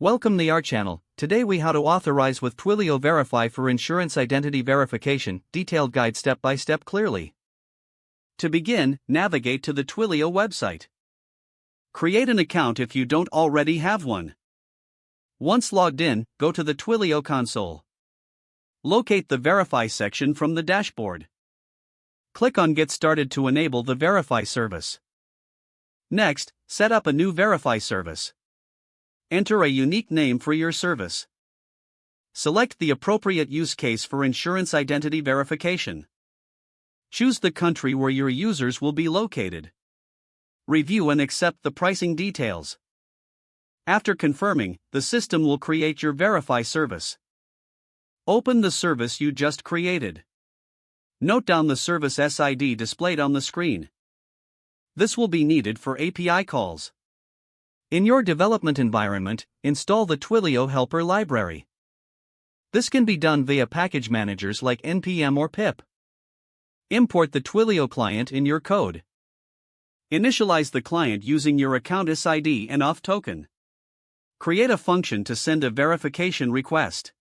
Welcome to our channel. Today we how to authorize with Twilio Verify for insurance identity verification, detailed guide step by step clearly. To begin, navigate to the Twilio website. Create an account if you don't already have one. Once logged in, go to the Twilio console. Locate the Verify section from the dashboard. Click on Get Started to enable the Verify service. Next, set up a new Verify service. Enter a unique name for your service. Select the appropriate use case for insurance identity verification. Choose the country where your users will be located. Review and accept the pricing details. After confirming, the system will create your Verify service. Open the service you just created. Note down the service SID displayed on the screen. This will be needed for API calls. In your development environment, install the Twilio Helper library. This can be done via package managers like npm or pip. Import the Twilio client in your code. Initialize the client using your account SID and auth token. Create a function to send a verification request.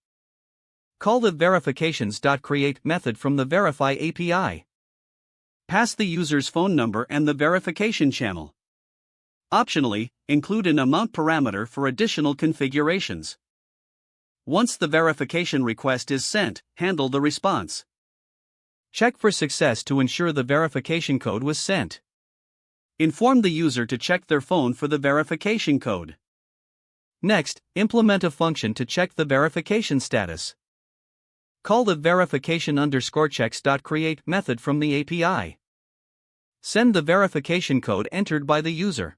Call the verifications.create method from the Verify API. Pass the user's phone number and the verification channel. Optionally, include an amount parameter for additional configurations. Once the verification request is sent, handle the response. Check for success to ensure the verification code was sent. Inform the user to check their phone for the verification code. Next, implement a function to check the verification status. Call the verification_checks.create method from the API. Send the verification code entered by the user.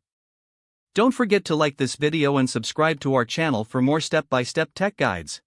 Don't forget to like this video and subscribe to our channel for more step-by-step tech guides.